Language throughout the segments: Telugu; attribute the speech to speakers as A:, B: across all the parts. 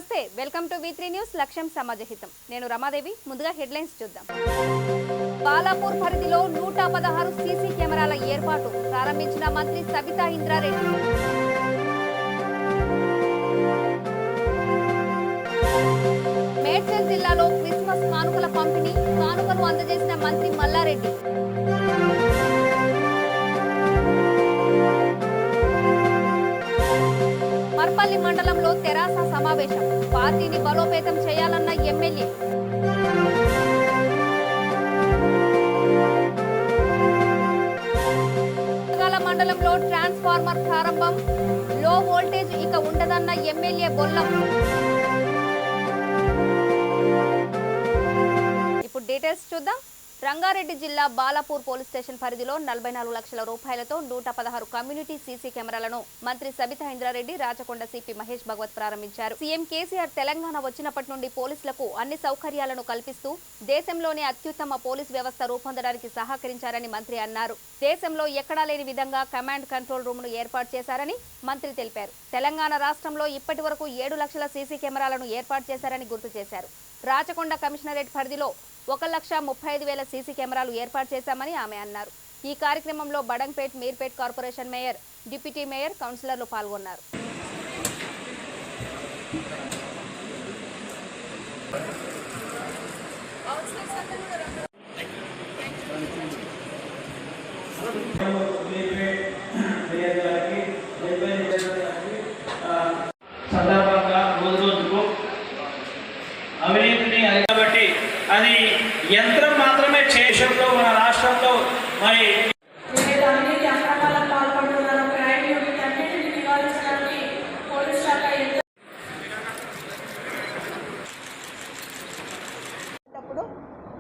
A: నమస్తే, వెల్కమ్ టు V3 న్యూస్. లక్ష్యం సమాజహితం. నేను రమాదేవి. ముందుగా హెడ్లైన్స్ చూద్దాం. బాలాపూర్ పరిధిలో 116 సీసీ కెమెరాల ఏర్పాటు ప్రారంభించిన మంత్రి సబితా ఇంద్రారెడ్డి. మేడ్చల్ జిల్లాలో క్రిస్మస్ కానుకల పంపిణీ, కానుకలు అందజేసిన మంత్రి మల్లారెడ్డి. మర్పల్లి మండలంలో తెరాస సమావేశం, పార్టీని బలోపేతం చేయాలన్న ఎమ్మెల్యే. మండలంలో ట్రాన్స్ఫార్మర్ ప్రారంభం, లో వోల్టేజ్ ఇక ఉండదన్న ఎమ్మెల్యే బొల్లం. ఇప్పుడు డీటెయిల్స్ చూద్దాం. రంగారెడ్డి జిల్లా బాలాపూర్ పోలీస్ స్టేషన్ పరిధిలో 44 లక్షల రూపాయలతో 116 కమ్యూనిటీ సీసీ కెమెరాలను మంత్రి సబితా ఇంద్రారెడ్డి, రాచకొండ సిపి మహేష్ భగవత్ ప్రారంభించారు. సీఎం కేసీఆర్ తెలంగాణ వచ్చినప్పటి నుండి పోలీసులకు అన్ని సౌకర్యాలను కల్పిస్తూ దేశంలోనే అత్యుత్తమ పోలీస్ వ్యవస్థ రూపొందడానికి సహకరించారని మంత్రి అన్నారు. దేశంలో ఎక్కడా లేని విధంగా కమాండ్ కంట్రోల్ రూమ్ ను ఏర్పాటు చేశారని మంత్రి తెలిపారు. తెలంగాణ రాష్ట్రంలో ఇప్పటి వరకు 7 లక్షల సీసీ కెమెరాలను ఏర్పాటు చేశారని గుర్తు చేశారు. రాచకొండ కమిషనరేట్ పరిధిలో 1,35,000 సీసీ కెమెరాలు ఏర్పాటు చేశామని ఆమె అన్నారు. ఈ కార్యక్రమంలో Badangpet, Meerpet corporation mayor, deputy mayor, కౌన్సిలర్లు పాల్గొన్నారు.
B: అది యంత్రం మాత్రమే చేసేలో మన రాష్ట్రంలో మరి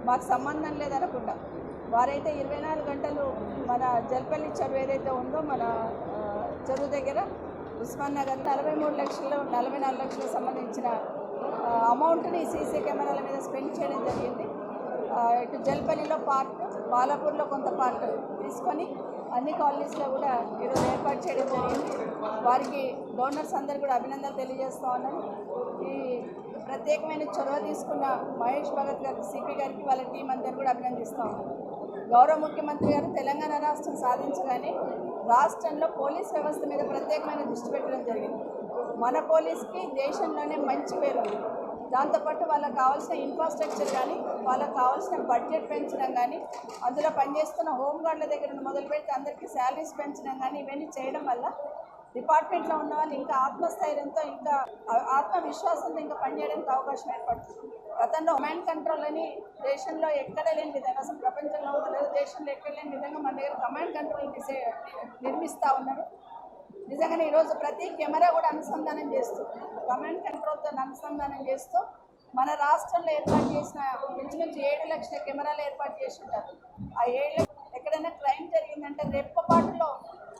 C: మాకు సంబంధం లేదనకుండా వారైతే 24 గంటలు మన జల్పల్లి చెరువు ఏదైతే ఉందో మన చెరువు దగ్గర ఉస్మాన్ నగర్ 43 లక్షలు 44 లక్షలకు సంబంధించిన అమౌంట్ని సీసీ కెమెరాల మీద స్పెండ్ చేయడం జరిగింది. ఇటు జల్పల్లిలో పార్ట్, బాలాపూర్లో కొంత పార్ట్ తీసుకొని అన్ని కాలనీస్లో కూడా ఈరోజు ఏర్పాటు చేయడం జరిగింది. వారికి డోనర్స్ అందరూ కూడా అభినందనలు తెలియజేస్తూ ఉన్నాను. ఈ ప్రత్యేకమైన చొరవ తీసుకున్న మహేష్ భగత్ గారికి, సిపి గారికి, వాళ్ళ టీం అందరూ కూడా అభినందిస్తూ ఉన్నాను. గౌరవ ముఖ్యమంత్రి గారు తెలంగాణ రాష్ట్రం సాధించగానే రాష్ట్రంలో పోలీస్ వ్యవస్థ మీద ప్రత్యేకమైన దృష్టి పెట్టడం జరిగింది. మన పోలీస్కి దేశంలోనే మంచి పేరు ఉంది. దాంతోపాటు వాళ్ళకి కావాల్సిన ఇన్ఫ్రాస్ట్రక్చర్ కానీ, వాళ్ళకి కావాల్సిన బడ్జెట్ పెంచడం కానీ, అందులో పనిచేస్తున్న హోంగార్డుల దగ్గర మొదలు పెడితే అందరికీ శాలరీస్ పెంచడం కానీ, ఇవన్నీ చేయడం వల్ల డిపార్ట్మెంట్లో ఉన్న వాళ్ళు ఇంకా ఆత్మస్థైర్యంతో, ఇంకా ఆత్మవిశ్వాసంతో ఇంకా పనిచేయడానికి అవకాశం ఏర్పడుతుంది. గతంలో కమాండ్ కంట్రోల్ అని దేశంలో ఎక్కడ లేని విధంగా, అసలు ప్రపంచంలో ఉండలేదు, దేశంలో ఎక్కడ లేని విధంగా మన దగ్గర కమాండ్ కంట్రోల్ నిర్మిస్తూ ఉన్నారు. నిజంగానే ఈరోజు ప్రతి కెమెరా కూడా అనుసంధానం చేస్తూ, కమాండ్ కంట్రోల్తో అనుసంధానం చేస్తూ మన రాష్ట్రంలో ఏర్పాటు చేసిన ఇంచుమించు 7 లక్షల కెమెరాలు ఏర్పాటు చేసి ఉంటారు. ఆ 7 ఎక్కడైనా క్రైమ్ జరిగిందంటే రెప్పపాటులో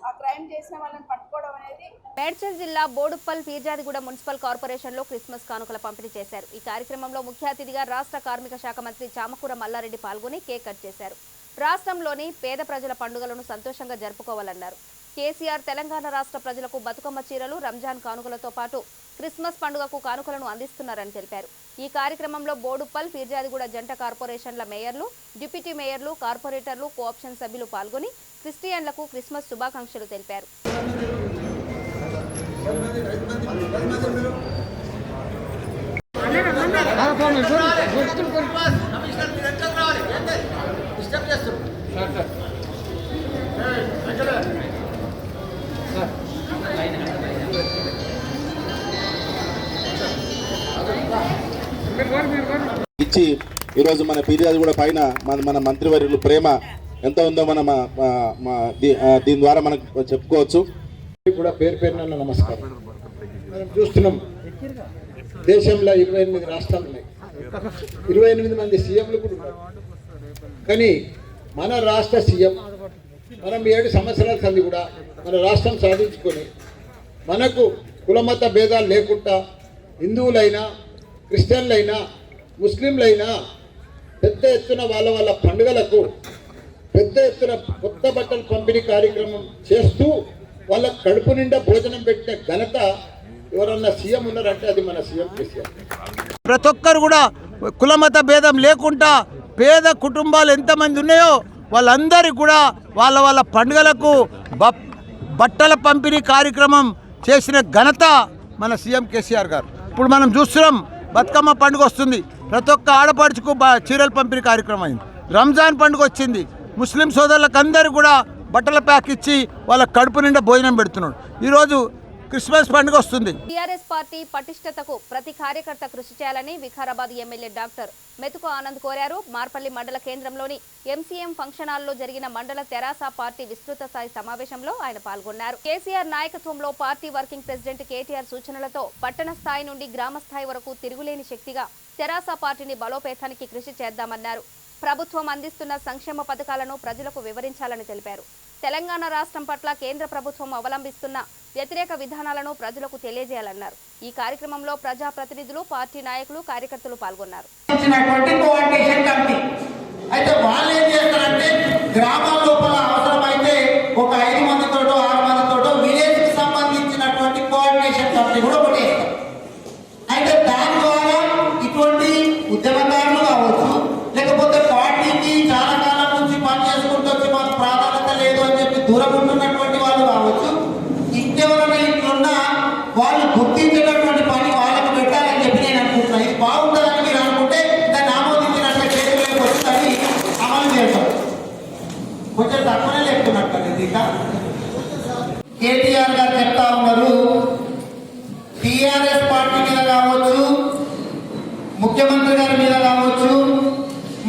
C: ఆ క్రైమ్ చేసిన వాళ్ళని పట్టుకోవడం అనేది.
A: మేడ్చల్ జిల్లా బోడుప్పల్, పీర్జాదిగూడ మున్సిపల్ కార్పొరేషన్లో క్రిస్మస్ కానుకల పంపిణీ చేశారు. ఈ కార్యక్రమంలో ముఖ్య అతిథిగా రాష్ట్ర కార్మిక శాఖ మంత్రి చామకూర మల్లారెడ్డి పాల్గొని కేక్ కట్ చేశారు. రాష్ట్రంలోని పేద ప్రజల పండుగలను సంతోషంగా జరుపుకోవాలన్నారు. కేసీఆర్ తెలంగాణ రాష్ట్ర ప్రజలకు బతుకమ్మ చీరలు, రంజాన్ కానుకలతో పాటు క్రిస్మస్ పండుగకు కానుకలను అందిస్తున్నారని తెలిపారు. ఈ కార్యక్రమంలో బోడుప్పల్, పీర్జాదిగూడ జంట కార్పొరేషన్ల మేయర్లు, డిప్యూటీ మేయర్లు, కార్పొరేటర్లు, కోఆప్షన్ సభ్యులు పాల్గొని క్రిస్టియన్లకు క్రిస్మస్ శుభాకాంక్షలు తెలిపారు.
D: ఇచ్చి ఈరోజు మన పీర్జాదిగూడ పైన మన మంత్రివర్యులు ప్రేమ ఎంత ఉందో మనం దీని ద్వారా మనకు చెప్పుకోవచ్చు.
E: కూడా పేరు పేరున నమస్కారం. మనం చూస్తున్నాం దేశంలో 28 రాష్ట్రాలు ఉన్నాయి, 28 మంది సీఎంలు కూడా ఉన్నారు. కానీ మన రాష్ట్ర సీఎం మనం 7 సంవత్సరాల సంది కూడా మన రాష్ట్రం సాధించుకొని మనకు కులమత భేదాలు లేకుండా హిందువులైనా, క్రిస్టియన్లైనా, ముస్లింలైనా పెద్ద ఎత్తున వాళ్ళ పండుగలకు పెద్ద ఎత్తున కొత్త బట్టలు పంపిణీ కార్యక్రమం చేస్తూ వాళ్ళ కడుపు నిండా భోజనం పెట్టిన ఘనత ఎవరన్నా సీఎం ఉన్నారంటే అది మన సీఎం కేసీఆర్.
F: ప్రతి ఒక్కరు కూడా కులమత భేదం లేకుండా పేద కుటుంబాలు ఎంతమంది ఉన్నాయో వాళ్ళందరికీ కూడా వాళ్ళ వాళ్ళ పండుగలకు బట్టల పంపిణీ కార్యక్రమం చేసిన ఘనత మన సీఎం కేసీఆర్ గారు. ఇప్పుడు మనం చూస్తున్నాం, బతుకమ్మ పండుగ వస్తుంది, ప్రతి ఒక్క ఆడపడుచుకు చీరల పంపిణీ కార్యక్రమం అయింది. రంజాన్ పండుగ వచ్చింది, ముస్లిం సోదరులకు అందరూ కూడా బట్టల ప్యాక్ ఇచ్చి వాళ్ళ కడుపు నిండా భోజనం పెడుతున్నాడు. ఈరోజు క్రిస్మస్ పండుగ వస్తుంది.
A: టీఆర్ఎస్ పార్టీ పటిష్టతకు ప్రతి కార్యకర్త కృషి చేయాలని వికారాబాద్ ఎమ్మెల్యే డాక్టర్ మెతుకు ఆనంద్ కోరారు. మార్పల్లి మండల కేంద్రంలోని ఎంసీఎం ఫంక్షన్ హాల్లో జరిగిన మండల తెరాస పార్టీ విస్తృత స్థాయి సమావేశంలో ఆయన పాల్గొన్నారు. కేసీఆర్ నాయకత్వంలో పార్టీ వర్కింగ్ ప్రెసిడెంట్ కేటీఆర్ సూచనలతో పట్టణ స్థాయి నుండి గ్రామ స్థాయి వరకు తిరుగులేని శక్తిగా తెరాస పార్టీని బలోపేతానికి కృషి చేద్దామన్నారు. ప్రభుత్వం అందిస్తున్న సంక్షేమ పథకాలను ప్రజలకు వివరించాలని తెలిపారు. తెలంగాణ రాష్ట్రం పట్ల కేంద్ర ప్రభుత్వం అవలంబిస్తున్న వ్యతిరేక విధానాలను ప్రజలకు తెలియజేయాలన్నారు. ఈ కార్యక్రమంలో ప్రజాప్రతినిధులు, పార్టీ నాయకులు, కార్యకర్తలు పాల్గొన్నారు.
G: అయితే వాళ్ళు ఏం చేస్తారంటే గ్రామాల లోపల అవసరమైతే ఒక 5 మందితోటో 6 మందితోటో విలేజ్ కి సంబంధించినటువంటి కోఆర్డినేషన్ కమిటీ కూడా పడేస్తారు. అయితే దాని ద్వారా ఇటువంటి ఉద్యమకారులు కావచ్చు, లేకపోతే పార్టీకి చాలా కాలం నుంచి పనిచేసుకుంటూ వచ్చి మాకు ప్రాధాన్యత లేదు అని చెప్పి దూరం ఉంటున్నటువంటి వాళ్ళు కావచ్చు, ఇంకెవరైనా ఇట్లున్నా వాళ్ళు గుర్తించేటటువంటి పని వాళ్ళకు పెట్టాలని చెప్పి నేను అనుకుంటున్నాను. ఇది బాగుంటుందని మీరు అనుకుంటే దాన్ని ఆమోదించినట్టు చేతులకు వచ్చి అమలు చేస్తాం. కొంచెం తక్కువనే చెప్తున్నట్టు ఇంకా కేటీఆర్ గారు చెప్తా ఉన్నారు, టీఆర్ఎస్ పార్టీ మీద కావచ్చు, ముఖ్యమంత్రి గారి మీద కావచ్చు,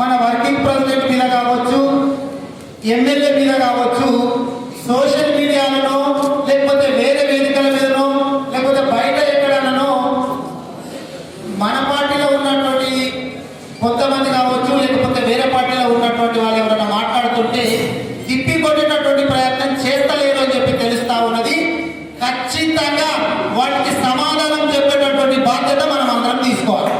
G: మన వర్కింగ్ ప్రెసిడెంట్ మీద కావచ్చు, ఎమ్మెల్యే మీద కావచ్చు, సోషల్ మీడియాలలో లేకపోతే వేరే వేదికల మీదనో లేకపోతే బయట ఎక్కడనో మన పార్టీలో ఉన్నటువంటి కొంతమంది కావచ్చు, లేకపోతే వేరే పార్టీలో ఉన్నటువంటి వాళ్ళు ఎవరైనా మాట్లాడుతుంటే తిప్పి కొట్టేటటువంటి ప్రయత్నం చేస్తలేరు అని చెప్పి తెలుస్తా ఉన్నది. ఖచ్చితంగా వాటికి సమాధానం చెప్పేటటువంటి బాధ్యత మనం అందరం తీసుకోవాలి.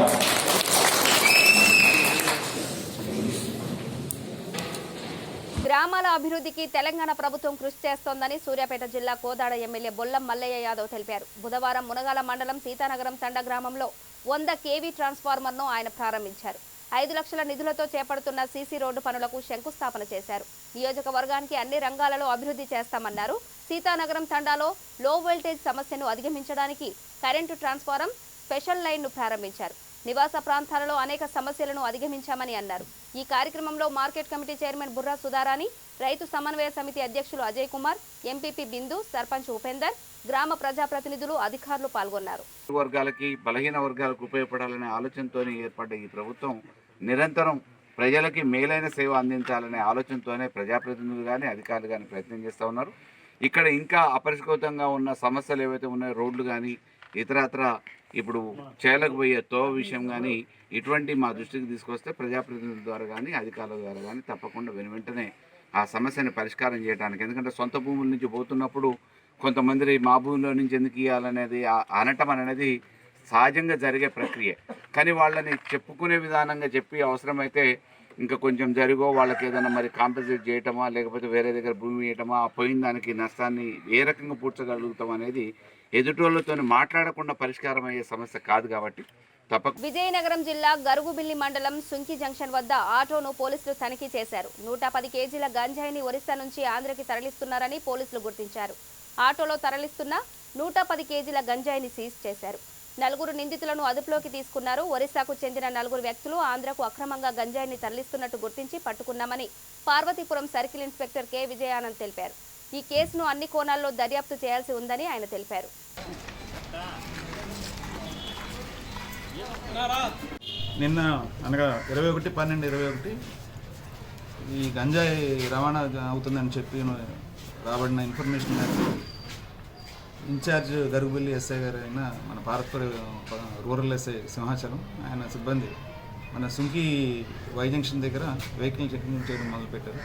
A: గ్రామాల అభివృద్ధికి తెలంగాణ ప్రభుత్వం కృషి చేస్తోందని సూర్యాపేట జిల్లా కోదాడ ఎమ్మెల్యే బొల్లం మల్లయ్య యాదవ్ తెలిపారు. బుధవారం మునగాల మండలం సీతానగరం తండా గ్రామంలో 100 kV ట్రాన్స్ఫార్మర్ను ఆయన ప్రారంభించారు. 5 లక్షల నిధులతో చేపడుతున్న సీసీ రోడ్డు పనులకు శంకుస్థాపన చేశారు. నియోజకవర్గానికి అన్ని రంగాలలో అభివృద్ధి చేస్తామన్నారు. సీతానగరం తండాలో లో వోల్టేజ్ సమస్యను అధిగమించడానికి కరెంటు ట్రాన్స్ఫారం స్పెషల్ లైన్ను ప్రారంభించారు. నివాస ప్రాంతాలలో అనేక సమస్యలను అధిగమించామని అన్నారు. ఈ కార్యక్రమంలో market committee chairman Burra Sudharani, రైతు సమన్వయ సమితి అధ్యక్షులు అజయ్ కుమార్, ఎంపీపీ బిందు, సర్పంచ్ ఉపేందర్, గ్రామ ప్రజాప్రతినిధులు, అధికారులు పాల్గొన్నారు.
H: వర్గాలకి, బలహీన వర్గాలకు ఉపయోగపడాలనే ఆలోచనతో ఏర్పడ్డ ఈ ప్రభుత్వం నిరంతరం ప్రజలకి మేలైన సేవ అందించాలనే ఆలోచనతోనే ప్రజాప్రతినిధులు కానీ అధికారులు కానీ ప్రయత్నం చేస్తూ ఉన్నారు. ఇక్కడ ఇంకా అపరిష్కృతంగా ఉన్న సమస్యలు ఏవైతే ఉన్నాయో, రోడ్లు కానీ ఇతరత్ర ఇప్పుడు చేలకు పోయే తోవ విషయం కానీ ఇటువంటి మా దృష్టికి తీసుకొస్తే ప్రజాప్రతినిధుల ద్వారా కానీ అధికారుల ద్వారా కానీ తప్పకుండా వెంటనే ఆ సమస్యను పరిష్కారం చేయడానికి, ఎందుకంటే సొంత భూముల నుంచి పోతున్నప్పుడు కొంతమంది మా భూమిలో నుంచి ఎందుకు ఇవ్వాలనేది అనటం అనేది సహజంగా జరిగే ప్రక్రియ. కానీ వాళ్ళని చెప్పుకునే విధానంగా చెప్పి అవసరమైతే ఇంకా కొంచెం జరిగో వాళ్ళకి ఏదైనా మరి కాంపెన్సేట్ చేయటమా, లేకపోతే వేరే దగ్గర భూమి ఇవ్వటమా, పోయిన దానికి నష్టాన్ని ఏ రకంగా పూడ్చగలుగుతాం అనేది ఎదుటోళ్ళతో మాట్లాడకుండా పరిష్కారం అయ్యే సమస్య కాదు. కాబట్టి
A: విజయనగరం జిల్లా గరుగుబిల్లి మండలం సుంకి జంక్షన్ వద్ద ఆటోను పోలీసులు తనిఖీ చేశారు. 110 కేజీల గంజాయిని ఒరిస్సా నుంచి ఆంధ్రకి తరలిస్తున్నారని పోలీసులు గుర్తించారు. ఆటోలో తరలిస్తున్న 110 కేజీల గంజాయిని సీజ్ చేశారు. 4 నిందితులను అదుపులోకి తీసుకున్నారు. ఒరిస్సాకు చెందిన 4 వ్యక్తులు ఆంధ్రకు అక్రమంగా గంజాయిని తరలిస్తున్నట్టు గుర్తించి పట్టుకున్నామని Parvathipuram circle inspector K Vijayanand తెలిపారు. ఈ కేసును అన్ని కోణాల్లో దర్యాప్తు చేయాల్సి ఉందని ఆయన తెలిపారు.
I: నిన్న అనగా 21/12/21 ఈ గంజాయి రవాణా అవుతుందని చెప్పి రాబడిన ఇన్ఫర్మేషన్ మేరకు ఇన్ఛార్జ్ గరుగుబిల్లి ఎస్ఐ గారు అయిన మన పార్వతీపురం రూరల్ ఎస్ఐ సింహాచలం ఆయన సిబ్బంది మన సుంకి వై జంక్షన్ దగ్గర వెహికల్ చెకింగ్ చేయడం మొదలుపెట్టారు.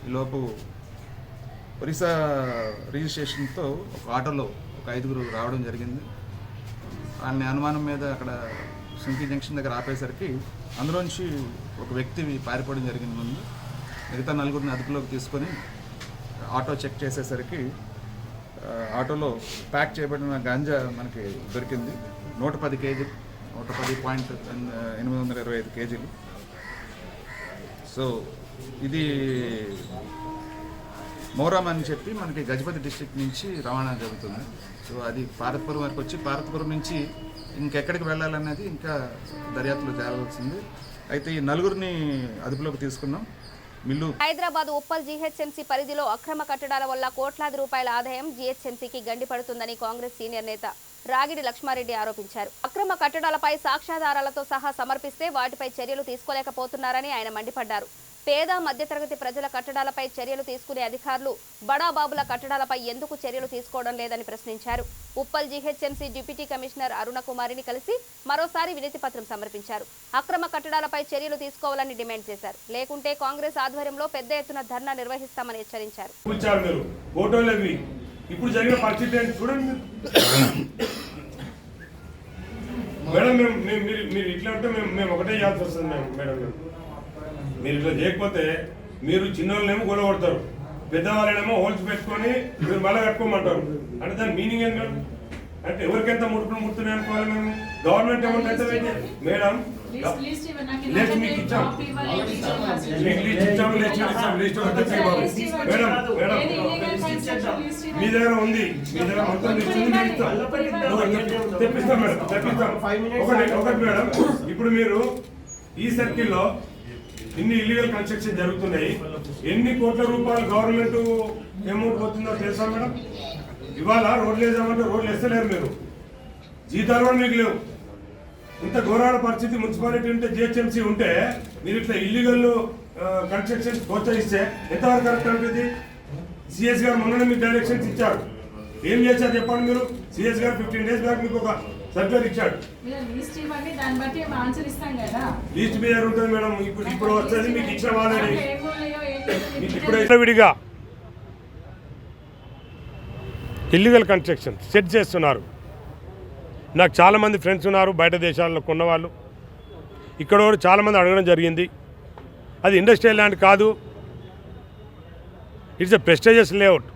I: ఈలోపు ఒరిస్సా రిజిస్ట్రేషన్తో ఒక ఆటోలో ఒక 5గురు రావడం జరిగింది. వాళ్ళని అనుమానం మీద అక్కడ సుంకి జంక్షన్ దగ్గర ఆపేసరికి అందులోంచి ఒక వ్యక్తి పారిపోవడం జరిగింది. ముందు మిగతా 4గురిని అదుపులోకి తీసుకొని ఆటో చెక్ చేసేసరికి ఆటోలో ప్యాక్ చేయబడిన గాంజా మనకి దొరికింది. 110 కేజీలు, 110.825 కేజీలు. సో ఇది మోరామ్ అని చెప్పి మనకి గజపతి డిస్ట్రిక్ట్ నుంచి రవాణా జరుగుతుంది. సో అది పార్వతీపురం వరకు వచ్చి పార్వతీపురం నుంచి ఇంకెక్కడికి వెళ్ళాలనేది ఇంకా దర్యాప్తులో తేలాల్సింది. అయితే ఈ నలుగురిని అదుపులోకి తీసుకున్నాం.
A: హైదరాబాద్ ఉప్పల్ జీహెచ్ఎంసీ పరిధిలో అక్రమ కట్టడాల వల్ల కోట్లాది రూపాయల ఆదాయం జీహెచ్ఎంసీకి గండిపడుతుందని కాంగ్రెస్ సీనియర్ నేత రాగిడి లక్ష్మారెడ్డి ఆరోపించారు. అక్రమ కట్టడాలపై సాక్ష్యాధారాలతో సహా సమర్పిస్తే వాటిపై చర్యలు తీసుకోలేకపోతున్నారని ఆయన మండిపడ్డారు. పేద మధ్యతరగతి ప్రజల కట్టడాలపై చర్యలు తీసుకునే అధికారులు బడాబాబుల కట్టడాలపై ఎందుకు చర్యలు తీసుకోవడం లేదని ప్రశ్నించారు. ఉప్పల్ జీహెచ్ఎంసీ డిప్యూటీ కమిషనర్ అరుణకుమారిని కలిసి మరోసారి వినతి పత్రం సమర్పించారు. అక్రమ కట్టడాలపై చర్యలు తీసుకోవాలని డిమాండ్ చేశారు. లేకుంటే కాంగ్రెస్ ఆధ్వర్యంలో పెద్ద ఎత్తున ధర్నా నిర్వహిస్తామని హెచ్చరించారు.
J: ఇప్పుడు జరిగిన పరిస్థితి చూడండి మేడం. మీరు ఇట్లా అంటే మేము ఒకటే చేయాల్సి వస్తుంది మేడం. మీరు ఇట్లా చేయకపోతే మీరు చిన్నోళ్ళనేమో గొడవడతారు, పెద్దవాళ్ళనేమో హోల్స్ పెట్టుకొని మీరు మళ్ళీ కట్టుకోమంటారు. అంటే దాని మీనింగ్ ఏంటి మేడం? అంటే ఎవరికెంత ముడుపులు ముడుతున్నాయి అనుకోవాలి మేము. గవర్నమెంట్ అమౌంట్ అయితే మేడం లిస్ట్ మీకు ఇచ్చాం, మేడం మీ దగ్గర ఉంది, మీ దగ్గర మొత్తం తెప్పిస్తాం మేడం, తెప్పిస్తాం. ఒకటి మేడం, ఇప్పుడు మీరు ఈ సర్కిల్లో ఇన్ని ఇల్లీగల్ కన్స్ట్రక్షన్ జరుగుతున్నాయి. ఎన్ని కోట్ల రూపాయలు గవర్నమెంట్ అమౌంట్ పోతుందో తెలుసా మేడం? ఇవాళ రోడ్లు వేసామంటే రోడ్లు వేస్తలేరు మీరు, జీతాలు కూడా మీకు లేవు. ఇంత ఘోరాల పరిస్థితి మున్సిపాలిటీ ఉంటే, జిహెచ్ఎంసీ ఉంటే మీరు ఇట్లా ఇల్లీగల్ కన్స్ట్రక్షన్ ప్రోత్సహిస్తే ఎంతవరకు కరెక్ట్ ఉంటుంది? సిఎస్ గారు మొన్న మీకు డైరెక్షన్స్ ఇచ్చారు. ఏం చేశారు చెప్పండి మీరు? సిఎస్ గారు 15 days బ్యాక్ మీకు ఒక సర్క్యులర్ ఇచ్చాడు. లీస్ట్ బిహేర్ ఉంటుంది మేడం. ఇప్పుడు వచ్చేది మీకు ఇచ్చిన వాళ్ళని ఇప్పుడు విడిగా ఇల్లీగల్ కన్స్ట్రక్షన్ సెట్ చేస్తున్నారు. నాకు చాలామంది ఫ్రెండ్స్ ఉన్నారు బయట దేశాల్లో కొన్నవాళ్ళు. ఇక్కడ కూడా చాలామంది అడగడం జరిగింది. అది ఇండస్ట్రియల్ ల్యాండ్ కాదు, ఇట్స్ ఎ ప్రెస్టీజియస్ లేఅవుట్.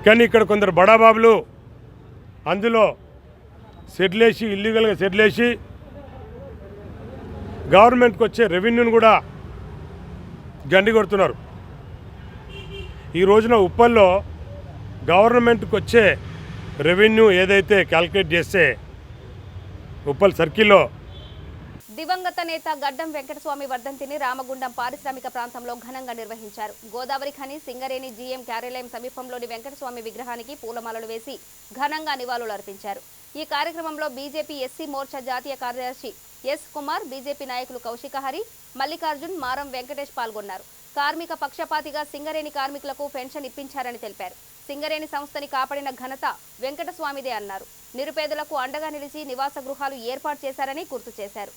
J: కానీ ఇక్కడ కొందరు బడాబాబులు అందులో సెటిలేసి, ఇల్లీగల్గా సెటిలేసి గవర్నమెంట్కి వచ్చే రెవెన్యూని కూడా గండి కొడుతున్నారు. ఈ రోజున ఉప్పల్లో గవర్నమెంట్కి వచ్చే రెవెన్యూ ఏదైతే క్యాల్కులేట్ చేస్తే ఉప్పల్ సర్కిల్లో
A: దివంగత నేత గడ్డం వెంకటస్వామి వర్ధంతిని రామగుండం పారిశ్రామిక ప్రాంతంలో ఘనంగా నిర్వహించారు. గోదావరి ఖని సింగరేణి జీఎం కార్యాలయం సమీపంలోని వెంకటస్వామి విగ్రహానికి పూలమాలలు వేసి ఘనంగా నివాళులు అర్పించారు. ఈ కార్యక్రమంలో బీజేపీ ఎస్సీ మోర్చా జాతీయ కార్యదర్శి ఎస్ కుమార్, బీజేపీ నాయకులు కౌశికహరి, మల్లికార్జున్, మారం వెంకటేష్ పాల్గొన్నారు. కార్మిక పక్షపాతిగా సింగరేణి కార్మికులకు పెన్షన్ ఇప్పించారని తెలిపారు. సింగరేణి సంస్థని కాపాడిన ఘనత వెంకటస్వామిదే అన్నారు. నిరుపేదలకు అండగా నిలిచి నివాస గృహాలు ఏర్పాటు చేశారని గుర్తు చేశారు.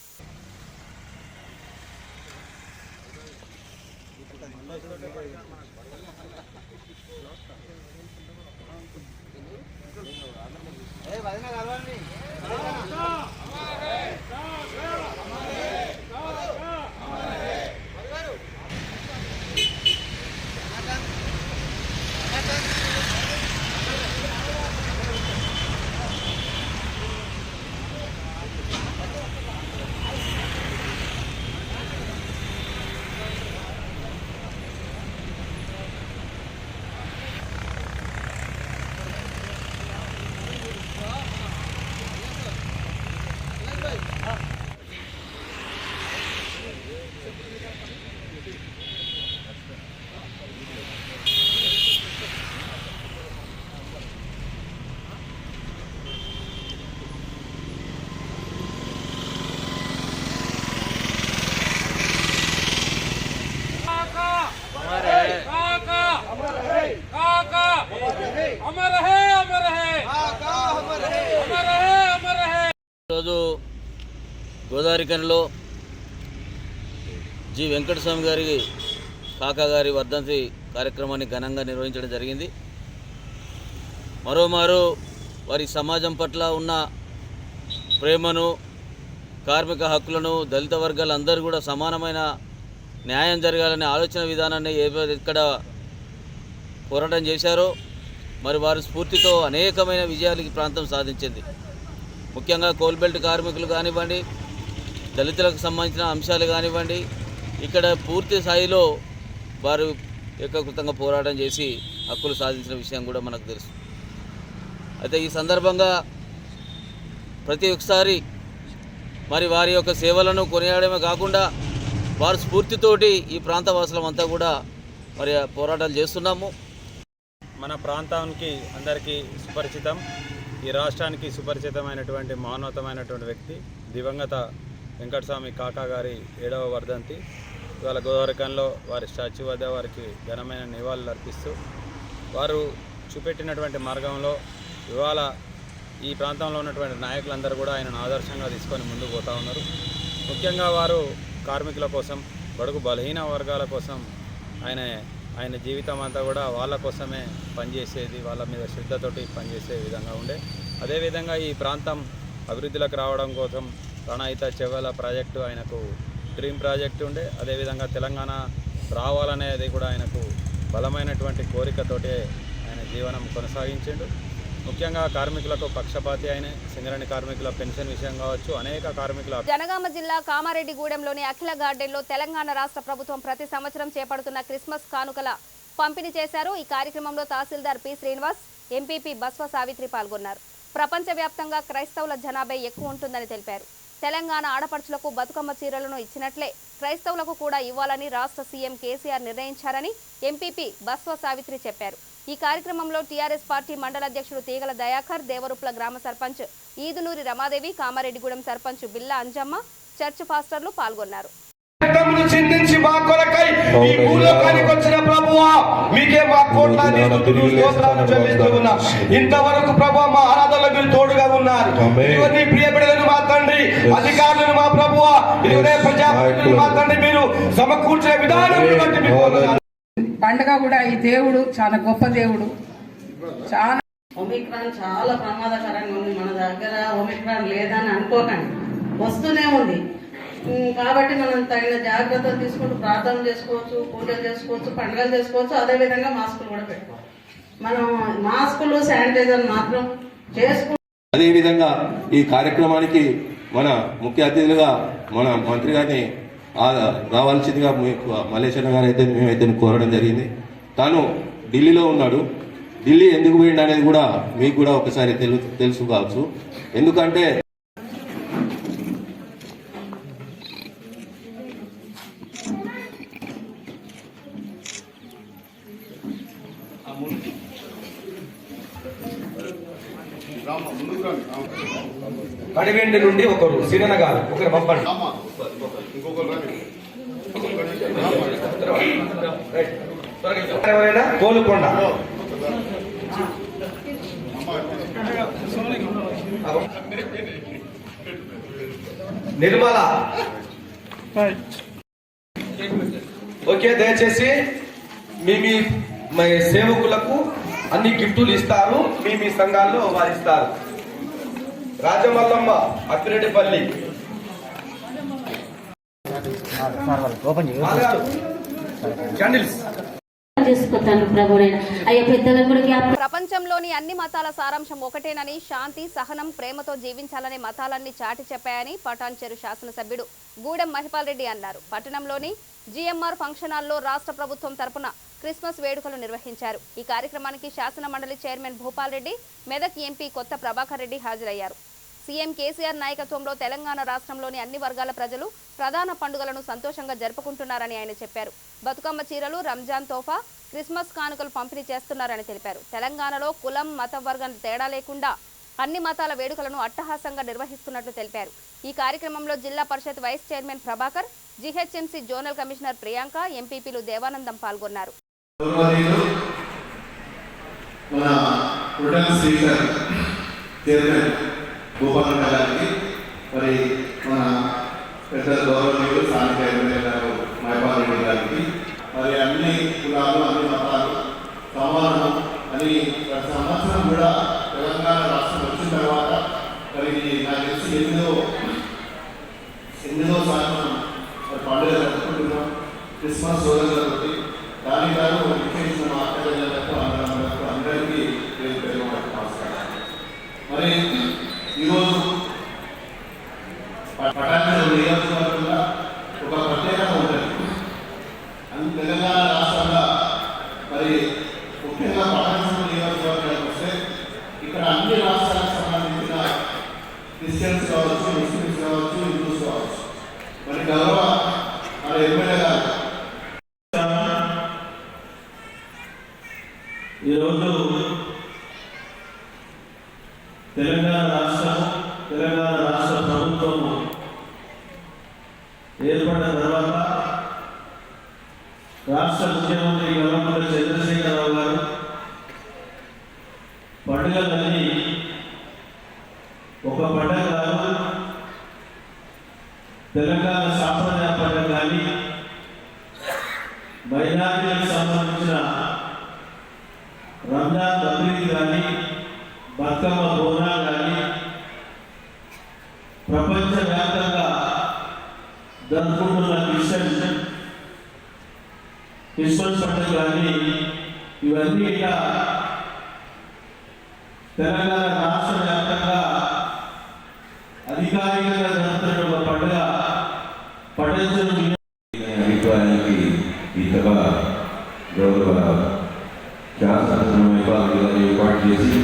K: ఈరోజు గోదావరి ఖనిలో జి వెంకటస్వామి గారి కాకా గారి వర్ధంతి కార్యక్రమాన్ని ఘనంగా నిర్వహించడం జరిగింది. మరోమారు వారి సమాజం పట్ల ఉన్న ప్రేమను, కార్మిక హక్కులను, దళిత వర్గాలందరూ కూడా సమానమైన న్యాయం జరగాలనే ఆలోచన విధానాన్ని ఎక్కడ పోరాటం చేశారో మరి వారి స్ఫూర్తితో అనేకమైన విజయాలు ఈ ప్రాంతం సాధించింది. ముఖ్యంగా కోల్బెల్ట్ కార్మికులు కానివ్వండి, దళితులకు సంబంధించిన అంశాలు కానివ్వండి, ఇక్కడ పూర్తి స్థాయిలో వారు ఏకకృతంగా పోరాటం చేసి హక్కులు సాధించిన విషయం కూడా మనకు తెలుసు. అయితే ఈ సందర్భంగా ప్రతి ఒక్కసారి మరి వారి యొక్క సేవలను కొనియాడమే కాకుండా వారి స్ఫూర్తితోటి ఈ ప్రాంత వాసులమంతా కూడా మరి పోరాటాలు చేస్తున్నాము.
I: మన ప్రాంతానికి అందరికీ సుపరిచితం, ఈ రాష్ట్రానికి సుపరిచితమైనటువంటి మహోన్నతమైనటువంటి వ్యక్తి దివంగత వెంకటస్వామి కాకా గారి 7వ వర్ధంతి. ఇవాళ గోదావరికంలో వారి స్టాచ్యూ వద్ద వారికి ఘనమైన నివాళులు అర్పిస్తూ వారు చూపెట్టినటువంటి మార్గంలో ఇవాళ ఈ ప్రాంతంలో ఉన్నటువంటి నాయకులందరూ కూడా ఆయనను ఆదర్శంగా తీసుకొని ముందుకు పోతూ ఉన్నారు. ముఖ్యంగా వారు కార్మికుల కోసం, బడుగు బలహీన వర్గాల కోసం ఆయన జీవితం అంతా కూడా వాళ్ళ కోసమే పనిచేసేది, వాళ్ళ మీద శ్రద్ధతోటి పనిచేసే విధంగా ఉండే. అదేవిధంగా ఈ ప్రాంతం అభివృద్ధిలోకి రావడం కోసం ప్రణాయిత చెవెల ప్రాజెక్టు ఆయనకు డ్రీమ్ ప్రాజెక్టు ఉండే. అదేవిధంగా తెలంగాణ రావాలనేది కూడా ఆయనకు బలమైనటువంటి కోరికతోటే ఆయన జీవనం కొనసాగించిండు. ముఖ్యంగా కార్మికులకు పక్షపాతి ఆయన సింగరేణి కార్మికుల పెన్షన్ విషయం కావచ్చు, అనేక కార్మికుల.
A: జనగామ జిల్లా కామారెడ్డిగూడెంలోని అఖిల గార్డెన్లో తెలంగాణ రాష్ట్ర ప్రభుత్వం ప్రతి సంవత్సరం చేపడుతున్న క్రిస్మస్ కానుకల పంపిణీ చేశారు. ఈ కార్యక్రమంలో తహసీల్దార్ పి శ్రీనివాస్, ఎంపీపీ బస్వ సావిత్రి పాల్గొన్నారు. ప్రపంచవ్యాప్తంగా క్రైస్తవుల జనాభా ఎక్కువ ఉంటుందని తెలిపారు. తెలంగాణ ఆడపడుచులకు బతుకమ్మ చీరలను ఇచ్చినట్లే క్రైస్తవులకు కూడా ఇవ్వాలని రాష్ట్ర సీఎం కేసీఆర్ నిర్ణయించారని ఎంపీపీ బస్వ సావిత్రి చెప్పారు. ఈ కార్యక్రమంలో టీఆర్ఎస్ పార్టీ మండల అధ్యక్షుడు తీగల దయాకర్, దేవరుప్ల గ్రామ సర్పంచ్ ఈదునూరి రమాదేవి, కామారెడ్డిగూడెం సర్పంచ్ బిల్లా అంజమ్మ, చర్చ్ పాస్టర్లు పాల్గొన్నారు.
J: ఇంతవరకు ప్రభువా మా ఆరాధనలకు మీరు తోడుగా ఉన్నారు. ప్రియ బిడ్డలను మా తండ్రి, అధికారులను మా ప్రభువా, ప్రజాప్రతినిధులను మా తండ్రి మీరు సమకూర్చే విధానం
C: పండుగ కూడా ఈ దేవుడు చాలా గొప్ప దేవుడు. చాలా
L: ఒమిక్రాన్ చాలా ప్రమాదకరంగా ఉంది. మన దగ్గర ఒమిక్రాన్ లేదని అనుకోకండి, వస్తూనే ఉంది. కాబట్టి మనం తగిన జాగ్రత్తలు తీసుకుంటూ ప్రార్థన చేసుకోవచ్చు, పూజలు చేసుకోవచ్చు, పండుగలు చేసుకోవచ్చు. అదేవిధంగా మాస్కులు కూడా పెట్టుకోవచ్చు. మనం మాస్కులు, శానిటైజర్ మాత్రం చేసుకో.
J: అదేవిధంగా ఈ కార్యక్రమానికి మన ముఖ్య అతిథులుగా మన మంత్రి గారిని రావాల్సిందిగా మల్లేశ్వర గారు అయితే మేమైతే కోరడం జరిగింది. తాను ఢిల్లీలో ఉన్నాడు. ఢిల్లీ ఎందుకు పోయింది అనేది కూడా మీకు కూడా ఒకసారి తెలుసు కావచ్చు. ఎందుకంటే కడివెండి నుండి ఒకరు, సిరణ గారు ఒకరు పంపండి. ఎవరైనా కోలుకొండ, నిర్మల. ఓకే, దయచేసి మీ సేవకులకు అన్ని గిఫ్టులు ఇస్తారు. మీ సంఘాల్లో వారు ఇస్తారు. రాజమల్లమ్మ, అప్పిరెడ్డిపల్లి.
A: ప్రపంచంలోని అన్ని మతాల సారాంశం ఒకటేనని, శాంతి, సహనం, ప్రేమతో జీవించాలనే మతాలన్నీ చాటి చెప్పాయని పటాన్ చెరు శాసనసభ్యుడు గూడెం మహిపాల్ రెడ్డి అన్నారు. పట్టణంలోని జీఎంఆర్ ఫంక్షన్ హాల్లో రాష్ట్ర ప్రభుత్వం తరపున క్రిస్మస్ వేడుకలు నిర్వహించారు. ఈ కార్యక్రమానికి శాసన మండలి చైర్మన్ భూపాల్ రెడ్డి, మెదక్ ఎంపీ కొత్త ప్రభాకర్ రెడ్డి హాజరయ్యారు. సీఎం కేసీఆర్ నాయకత్వంలో తెలంగాణ రాష్ట్రంలోని అన్ని వర్గాల ప్రజలు ప్రధాన పండుగలను సంతోషంగా జరుపుకుంటున్నారని ఆయన చెప్పారు. బతుకమ్మ చీరలు, రంజాన్ తోఫా, క్రిస్మస్ కానుకలు పంపిణీ చేస్తున్నారని తెలిపారు. తెలంగాణలో కులం, మత వర్గం తేడా లేకుండా అన్ని మతాల వేడుకలను అట్టహాసంగా నిర్వహిస్తున్నట్లు తెలిపారు. ఈ కార్యక్రమంలో zilla parishad vice chairman Prabhakar, GHMC zonal commissioner Priyanka, ఎంపీపీలు దేవానందం పాల్గొన్నారు.
D: భూపాల్ గారికి, మరి మన పెద్ద గౌరవనీయులు స్థానిక ఎమ్మెల్యే గారు మహిపాల్ రెడ్డి గారికి, మరి అన్ని కులాలు, అన్ని మతాలు సమానం అని ప్రతి సంవత్సరం కూడా తెలంగాణ రాష్ట్రం వచ్చిన తర్వాత మరి నాకు తెలిసి ఎనిమిదో సారి మనం పండుగ జరుపుకుంటున్నాం. క్రిస్మస్ రోజులతోటి దానికి గాను విచ్చేసిన మా అక్కయ్య ఈరోజు పట్టణ నియోజకవర్గంలో ఒక ప్రత్యేకత ఉంటుంది. తెలంగాణ రాష్ట్రంలో మరి ముఖ్యంగా పట్టణ నియోజకవర్గానికి వస్తే ఇక్కడ అన్ని రాష్ట్రాలకు సంబంధించిన క్రిస్టియన్స్ కావచ్చు, ముస్లిమ్స్ కావచ్చు, హిందూస్ కావచ్చు. మరి గౌరవ మన ఎమ్మెల్యే గారు
B: ఈరోజు తెలంగాణ రాష్ట్ర ప్రభుత్వము ఏర్పడిన తర్వాత రాష్ట్ర ముఖ్యమంత్రి గవర్నర్ చంద్రశేఖరరావు గారు పండుగలన్నీ ఒక పండుగ కాదు, తెలంగాణ సాంప్రదాయ పండుగ కానీ మైనారిటీలకు సంబంధించిన రంజాన్ బక్రీద్ కానీ బతుకమ్మ బోనాలు కానీ ప్రపంచవ్యాప్తంగా జరుపుకుంటున్న క్రిస్మస్ పండుగ కానీ ఇవన్నీ ఇక తెలంగాణ రాష్ట్ర వ్యాప్తంగా అధికారికంగా జరుగుతున్న ఒక పండుగ పట్టణ
D: అభిప్రాయానికి ఈ సభ గౌరవ శాసనసభ ఏర్పాటు చేసి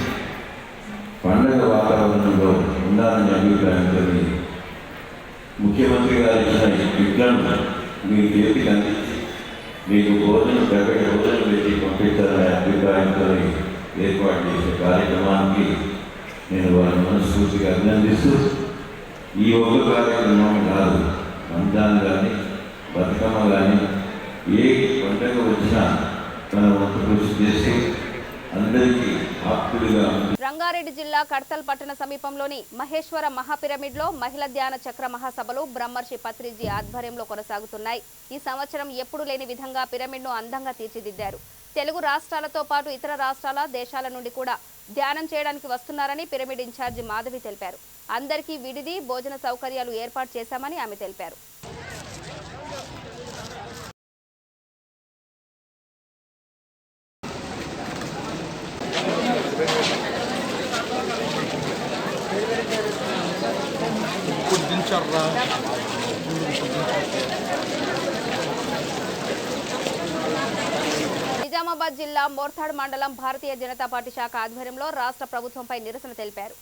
D: పండుగ వాతావరణంలో ఉండాలని అభిప్రాయంతో ముఖ్యమంత్రి గారు ఇచ్చిన విజ్ఞానం మీ చేతికి అందించి మీకు ప్రైవేట్ భోజనం పెట్టి పంపించాలనే అభిప్రాయంతో ఏర్పాటు చేసే కార్యక్రమానికి నేను వారిని మనస్ఫూర్తిగా అభినందిస్తూ ఈ ఒక్క కార్యక్రమం కాదు, రంజాన్ కానీ బతుకమ్మ కానీ ఏ పండుగ వచ్చినా తన వంతు కృషి చేసి అందరికీ ఆప్తులుగా.
A: రంగారెడ్డి జిల్లా కడ్తల్ పట్టణ సమీపంలోని మహేశ్వర మహాపిరమిడ్లో మహిళా ధ్యాన చక్ర మహాసభలు బ్రహ్మర్షి పత్రిజీ ఆధ్వర్యంలో కొనసాగుతున్నాయి. ఈ సంవత్సరం ఎప్పుడు లేని విధంగా పిరమిడ్ను అందంగా తీర్చిదిద్దారు. తెలుగు రాష్ట్రాలతో పాటు ఇతర రాష్ట్రాల దేశాల నుండి కూడా ధ్యానం చేయడానికి వస్తున్నారని పిరమిడ్ ఇన్ఛార్జి మాధవి తెలిపారు. అందరికీ విడిది భోజన సౌకర్యాలు ఏర్పాటు చేశామని ఆమె తెలిపారు. నిజామాబాద్ జిల్లా మోర్తాడ్ మండలం భారతీయ జనతా పార్టీ శాఖ ఆధ్వర్యంలో రాష్ట్ర ప్రభుత్వంపై నిరసన తెలిపారు.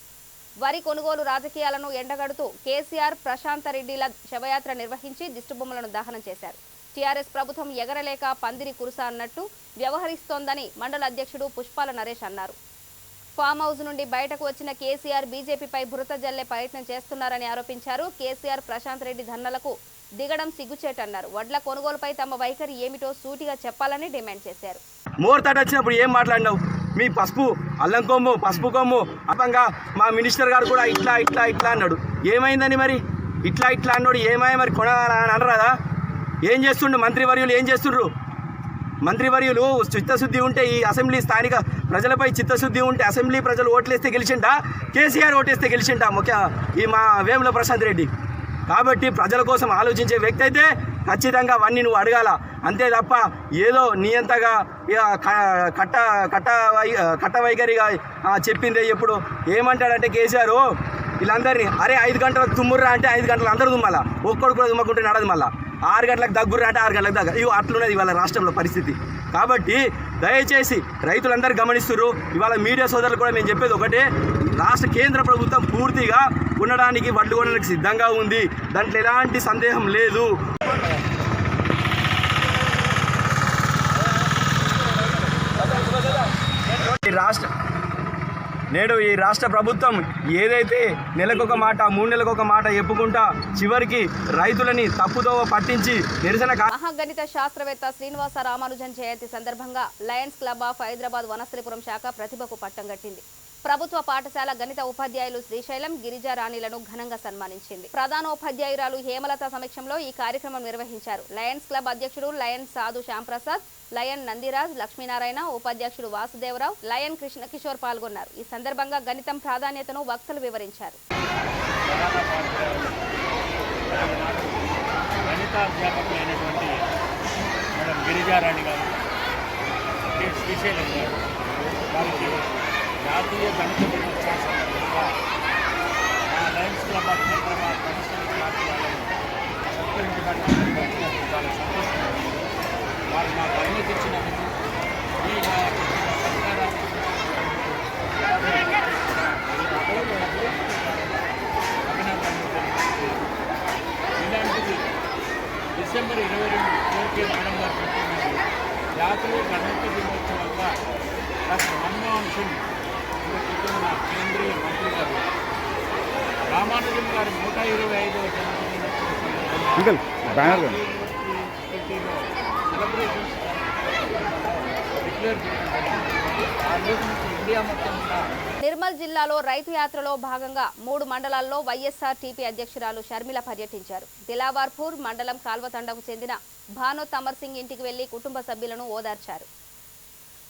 A: వరి కొనుగోలు రాజకీయాలను ఎండగడుతూ కేసీఆర్ ప్రశాంత్ రెడ్డిల శవయాత్ర నిర్వహించి దిష్టిబొమ్మలను దహనం చేశారు. టీఆర్ఎస్ ప్రభుత్వం ఎగరలేక పందిరి కురుస అన్నట్టు వ్యవహరిస్తోందని మండల అధ్యక్షుడు పుష్పాల నరేష్ అన్నారు. ఫామ్ హౌస్ నుండి బయటకు వచ్చిన కేసీఆర్ బీజేపీపై బురద జల్లే ప్రయత్నం చేస్తున్నారని ఆరోపించారు. కేసీఆర్ ప్రశాంత్ రెడ్డి ధర్నాలకు దిగడం సిగ్గుచేటన్నారు. వడ్ల కొనుగోలుపై తమ వైఖరి ఏమిటో సూటిగా చెప్పాలని డిమాండ్ చేశారు.
M: మోర్తాడు వచ్చినప్పుడు ఏం మాట్లాడినావు? మీ పసుపు అల్లం కొమ్ము పసుపు కొమ్ము అప్పంగా మా మినిస్టర్ గారు కూడా ఇట్లా ఇట్లా ఇట్లా అన్నాడు. ఏమైందని మరి ఇట్లా ఇట్లా అన్నాడు? ఏమై మరి కొనాలని అనరాదా? ఏం చేస్తుండు మంత్రివర్యులు? ఏం చేస్తుండ్రు మంత్రివర్యులు? చిత్తశుద్ధి ఉంటే ఈ అసెంబ్లీ స్థానిక ప్రజలపై చిత్తశుద్ధి ఉంటే అసెంబ్లీ ప్రజలు ఓట్లేస్తే గెలిచిండా? కేసీఆర్ ఓటేస్తే గెలిచిండా? ఈ మా వేముల ప్రశాంత్ రెడ్డి. కాబట్టి ప్రజల కోసం ఆలోచించే వ్యక్తి అయితే ఖచ్చితంగా అవన్నీ నువ్వు అడగాల. అంతే తప్ప ఏదో నియంతగా కట్ట వైఖరిగా చెప్పిందే. ఎప్పుడు ఏమంటాడంటే కేసీఆర్ వీళ్ళందరినీ అరే 5 గంటలకు తుమ్ముర్రా అంటే 5 గంటలు అందరూ తుమ్మాలా, ఒక్కడు కూడా తుమ్మకుంటే నడదు. మళ్ళీ 6 గంటలకు దగ్గుర్రా అంటే 6 గంటలకు దగ్గర. ఇవి అట్లున్నది ఇవాళ రాష్ట్రంలో పరిస్థితి. కాబట్టి దయచేసి రైతులందరూ గమనిస్తున్నారు. ఇవాళ మీడియా సోదరులు కూడా మేము చెప్పేది ఒకటే, రాష్ట్ర కేంద్ర ప్రభుత్వం పూర్తిగా ఉండడానికి వడ్లు కొనడానికి సిద్ధంగా ఉంది. దాంట్లో ఎలాంటి సందేహం లేదు. నేడు ఈ రాష్ట్ర ప్రభుత్వం ఏదైతే నెలకొక మాట 3 నెలకొక మాట చెప్పుకుంటా చివరికి రైతులని తప్పుదోవ పట్టించి నిరసన.
A: మహాగణిత శాస్త్రవేత్త శ్రీనివాస రామానుజన్ జయంతి సందర్భంగా Lions club of Hyderabad Vanasthalipuram శాఖ ప్రతిభకు పట్టం కట్టింది. ప్రభుత్వ పాఠశాల గణిత ఉపాధ్యాయులు శ్రీశైలం గిరిజా రాణిలను ఘనంగా సన్మానించింది. ప్రధానోపాధ్యాయురాలు హేమలత సమక్షంలో ఈ కార్యక్రమం నిర్వహించారు. లయన్స్ క్లబ్ అధ్యక్షుడు లయన్ సాధు శ్యాంప్రసాద్, లయన్ నందిరాజ్, లక్ష్మీనారాయణ, ఉపాధ్యక్షుడు వాసుదేవరావు, లయన్ కృష్ణ కిషోర్ పాల్గొన్నారు. ఈ సందర్భంగా గణితం ప్రాధాన్యతను వక్తలు వివరించారు.
B: జాతీయ గణిత దినోత్సవం సందర్భంగా
N: హైదరాబాద్ హైదరాబాద్ కమిషనరేట్ పార్టీ వాళ్ళని సత్కరించడానికి చాలా సంతోషంగా ఉంది. వారు మాకు అనుమతి ఇచ్చినందుకు ఈ నా సత్కారాన్ని ఇలాంటిది డిసెంబర్ 22 కోర్కే మేడం గారు పెట్టినది జాతీయ గణతంత్ర దినోత్సవంగా డాక్టర్ మన్మోహన్ సింగ్ మన కేంద్రీయ మంత్రి గారు రామానుజన్ గారి 125వ జన్మదినోత్సవం సెలబ్రేషన్స్ డిక్లేర్ చేయడం జరిగింది. ఆ రోజు నుంచి ఇండియా మొత్తం కూడా
A: నిర్మల్ జిల్లాలో రైతు యాత్రలో భాగంగా 3 మండలాల్లో వైఎస్ఆర్ టీపీ అధ్యక్షురాలు షర్మిల పర్యటించారు. దిలావర్పూర్ మండలం కాల్వతండకు చెందిన భానో తమర్ సింగ్ ఇంటికి వెళ్లి కుటుంబ సభ్యులను ఓదార్చారు.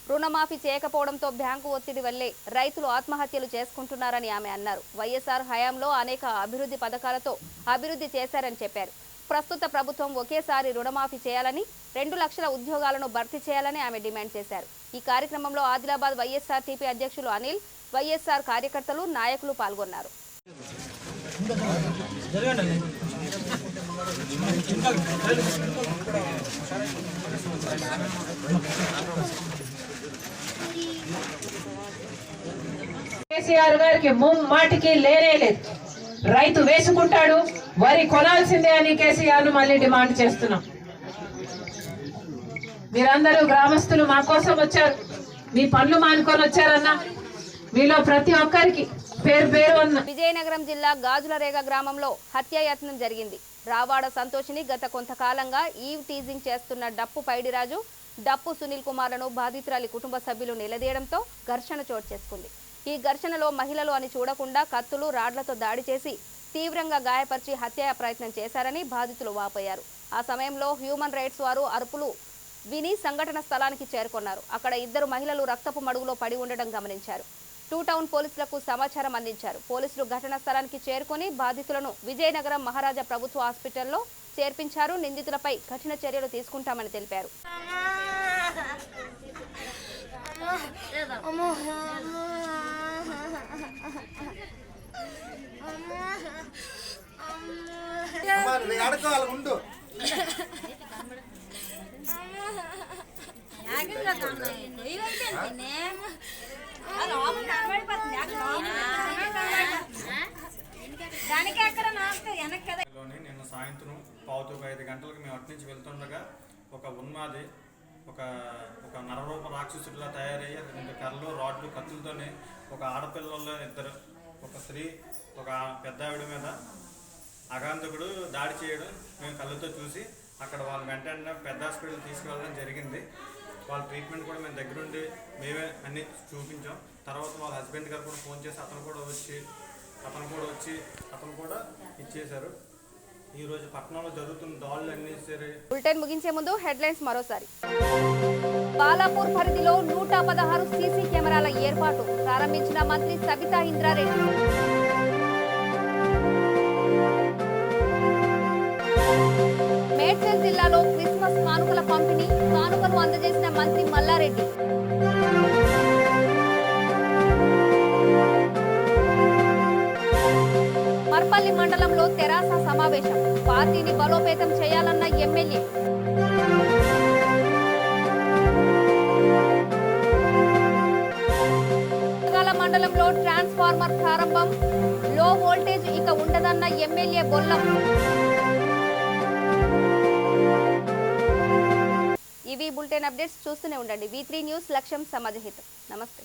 A: రుణమాఫీ చేయకపోవడంతో బ్యాంకు ఒత్తిడి వల్లే రైతులు ఆత్మహత్యలు చేసుకుంటున్నారని ఆమె అన్నారు. వైఎస్ఆర్ హయాంలో అనేక అభివృద్ధి పథకాలతో అభివృద్ధి చేశారని చెప్పారు. ప్రస్తుత ప్రభుత్వం ఒకేసారి రుణమాఫీ చేయాలని 2 లక్షల ఉద్యోగాలను భర్తీ చేయాలని ఆమె డిమాండ్ చేశారు. ఈ కార్యక్రమంలో ఆదిలాబాద్ వైఎస్ఆర్ టీపీ అధ్యక్షులు అనిల్, వైఎస్ఆర్ కార్యకర్తలు, నాయకులు పాల్గొన్నారు.
O: కేసీఆర్ గారికి మాటికి లేనే లేదు. రైతు వేసుకుంటాడు, వరి కొనాల్సిందే అని కేసీఆర్ మళ్ళీ డిమాండ్ చేస్తున్నాం. మీరందరూ గ్రామస్తులు మా కోసం వచ్చారు, మీ పనులు మానుకొని వచ్చారన్నా. మీలో ప్రతి ఒక్కరికి పేరు పేరు అన్న.
A: విజయనగరం జిల్లా గాజులరేగ గ్రామంలో హత్యాయత్నం జరిగింది. రావాడ సంతోషిని గత కొంతకాలంగా ఈవ్ టీజింగ్ చేస్తున్న డప్పు పైడిరాజు, డప్పు సునీల్ కుమార్లను బాధితురాలి కుటుంబ సభ్యులు నిలదీయడంతో ఘర్షణ చోటు చేసుకుంది. ఈ ఘర్షణలో మహిళలు అని చూడకుండా కత్తులు, రాడ్లతో దాడి చేసి తీవ్రంగా గాయపరిచి హత్యా ప్రయత్నం చేశారని బాధితులు వాపోయారు. ఆ సమయంలో హ్యూమన్ రైట్స్ వారు అరుపులు విని సంఘటన స్థలానికి చేరుకున్నారు. అక్కడ 2 మహిళలు రక్తపు మడుగులో పడి ఉండడం గమనించారు. 2 టౌన్ పోలీసులకు సమాచారం అందించారు. పోలీసులు ఘటనా స్థలానికి చేరుకొని బాధితులను విజయనగరం మహారాజా ప్రభుత్వ హాస్పిటల్లో చేర్పించారు. నిందితులపై కఠిన చర్యలు తీసుకుంటామని తెలిపారు.
P: నిన్న సాయంత్రం 4:45 గంటలకు మేము అటు నుంచి వెళ్తుండగా ఒక ఉన్మాది ఒక నరరూప రాక్షసుడిలా తయారయ్యి 2 కర్రలు, రాడ్లు, కత్తులతోనే ఒక ఆడపిల్లల్లో 2, ఒక స్త్రీ, ఒక పెద్ద ఆవిడ మీద అగాంతకుడు దాడి చేయడం మేము కళ్ళతో చూసి అక్కడ వాళ్ళు వెంటనే పెద్ద హాస్పిటల్ తీసుకువెళ్ళడం జరిగింది. వాళ్ళ ట్రీట్మెంట్ కూడా మేము దగ్గరుండి మేమే అన్నీ చూపించాం. తర్వాత వాళ్ళ హస్బెండ్ గారు కూడా ఫోన్ చేసి అతను కూడా ఇచ్చేశారు. ఈరోజు పట్టణంలో జరుగుతున్న దాడులు అన్నీ సరే.
A: బులెటిన్ ముగించే ముందు హెడ్లైన్స్ మరోసారి. బాలాపూర్ పరిధిలో 116 సీసీ కెమెరాల ఏర్పాటు ప్రారంభించిన మంత్రి సబితా ఇంద్రారెడ్డి. మేడ్చల్ జిల్లాలో క్రిస్మస్ కానుకల పంపిణీ, కానుకను అందజేసిన మంత్రి మల్లారెడ్డి. మర్పల్లి మండలంలో తెరాస సమావేశం, పార్టీని బలోపేతం చేయాలన్న ఎమ్మెల్యే. మండలంలో ట్రాన్స్ఫార్మర్ ప్రారంభం, లో వోల్టేజ్ ఇక ఉండదన్న ఎమ్మెల్యే బొల్లం. ఇవి బులెటిన్ అప్డేట్స్. చూస్తూనే ఉండండి V3 న్యూస్. లక్ష్యం సమాజహితం. నమస్తే.